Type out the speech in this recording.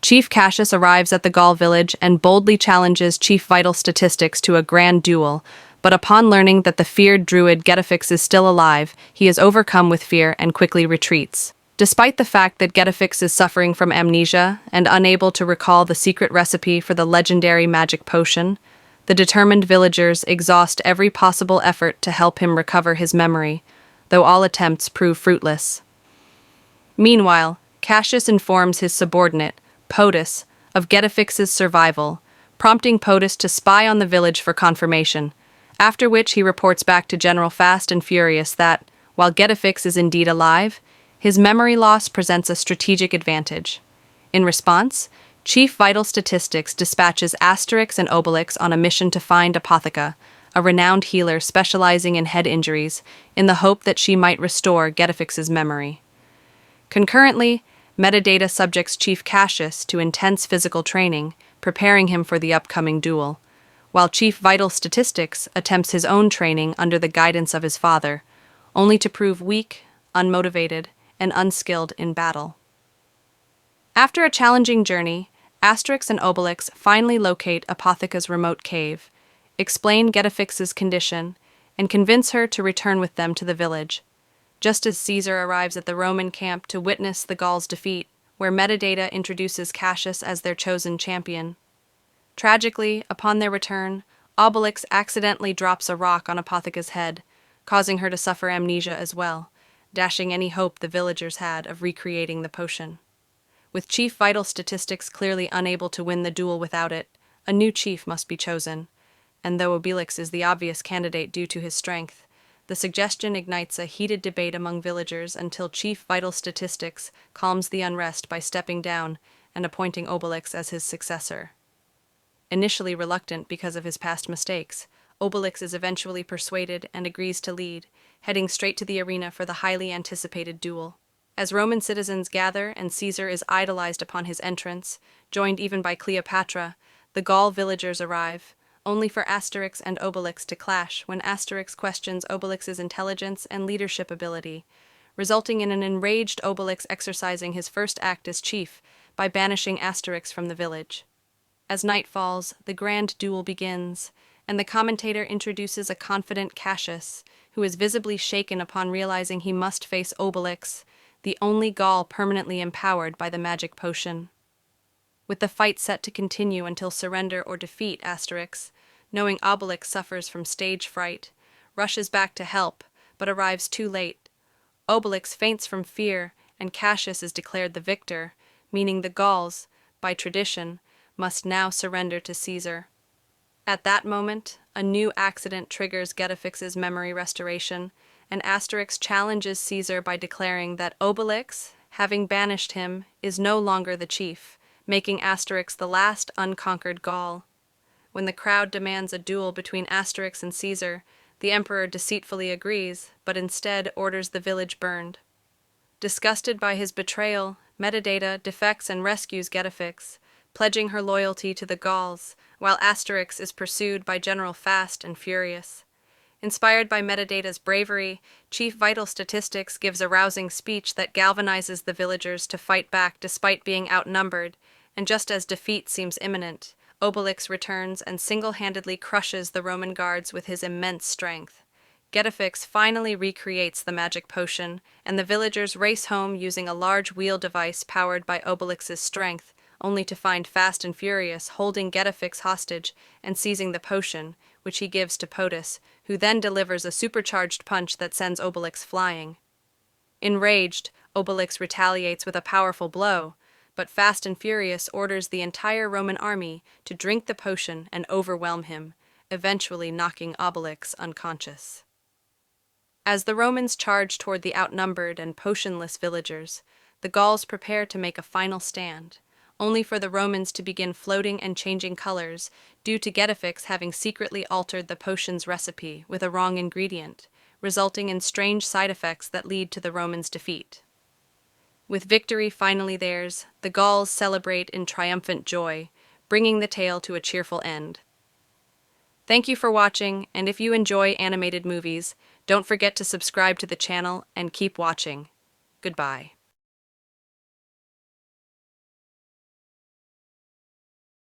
Chief Cassius arrives at the Gaul village and boldly challenges Chief Vital Statistics to a grand duel, but upon learning that the feared druid Getafix is still alive, he is overcome with fear and quickly retreats. Despite the fact that Getafix is suffering from amnesia and unable to recall the secret recipe for the legendary magic potion, the determined villagers exhaust every possible effort to help him recover his memory, though all attempts prove fruitless. Meanwhile, Cassius informs his subordinate, POTUS, of Getafix's survival, prompting POTUS to spy on the village for confirmation, after which he reports back to General Fast and Furious that, while Getafix is indeed alive, his memory loss presents a strategic advantage. In response, Chief Vital Statistics dispatches Asterix and Obelix on a mission to find Apotheca, a renowned healer specializing in head injuries, in the hope that she might restore Getafix's memory. Concurrently, Metadata subjects Chief Cassius to intense physical training, preparing him for the upcoming duel, while Chief Vital Statistics attempts his own training under the guidance of his father, only to prove weak, unmotivated, and unskilled in battle. After a challenging journey, Asterix and Obelix finally locate Apotheca's remote cave, explain Getafix's condition, and convince her to return with them to the village, just as Caesar arrives at the Roman camp to witness the Gauls' defeat, where Metadata introduces Cassius as their chosen champion. Tragically, upon their return, Obelix accidentally drops a rock on Apotheca's head, causing her to suffer amnesia as well, dashing any hope the villagers had of recreating the potion. With Chief Vital Statistics clearly unable to win the duel without it, a new chief must be chosen, and though Obelix is the obvious candidate due to his strength, the suggestion ignites a heated debate among villagers until Chief Vital Statistics calms the unrest by stepping down and appointing Obelix as his successor. Initially reluctant because of his past mistakes, Obelix is eventually persuaded and agrees to lead, heading straight to the arena for the highly anticipated duel. As Roman citizens gather and Caesar is idolized upon his entrance, joined even by Cleopatra, the Gaul villagers arrive, only for Asterix and Obelix to clash when Asterix questions Obelix's intelligence and leadership ability, resulting in an enraged Obelix exercising his first act as chief by banishing Asterix from the village. As night falls, the grand duel begins, and the commentator introduces a confident Cassius, who is visibly shaken upon realizing he must face Obelix, the only Gaul permanently empowered by the magic potion. With the fight set to continue until surrender or defeat, Asterix, knowing Obelix suffers from stage fright, rushes back to help, but arrives too late. Obelix faints from fear, and Cassius is declared the victor, meaning the Gauls, by tradition, must now surrender to Caesar. At that moment, a new accident triggers Getafix's memory restoration, and Asterix challenges Caesar by declaring that Obelix, having banished him, is no longer the chief, making Asterix the last unconquered Gaul. When the crowd demands a duel between Asterix and Caesar, the emperor deceitfully agrees, but instead orders the village burned. Disgusted by his betrayal, Metadata defects and rescues Getafix, pledging her loyalty to the Gauls, while Asterix is pursued by General Fast and Furious. Inspired by Metadata's bravery, Chief Vital Statistics gives a rousing speech that galvanizes the villagers to fight back despite being outnumbered, and just as defeat seems imminent, Obelix returns and single-handedly crushes the Roman guards with his immense strength. Getafix finally recreates the magic potion, and the villagers race home using a large wheel device powered by Obelix's strength, only to find Fast and Furious holding Getafix hostage and seizing the potion, which he gives to POTUS, who then delivers a supercharged punch that sends Obelix flying. Enraged, Obelix retaliates with a powerful blow, but Fast and Furious orders the entire Roman army to drink the potion and overwhelm him, eventually knocking Obelix unconscious. As the Romans charge toward the outnumbered and potionless villagers, the Gauls prepare to make a final stand, only for the Romans to begin floating and changing colors due to Getafix having secretly altered the potion's recipe with a wrong ingredient, resulting in strange side effects that lead to the Romans' defeat. With victory finally theirs, the Gauls celebrate in triumphant joy, bringing the tale to a cheerful end. Thank you for watching, and if you enjoy animated movies, don't forget to subscribe to the channel and keep watching. Goodbye.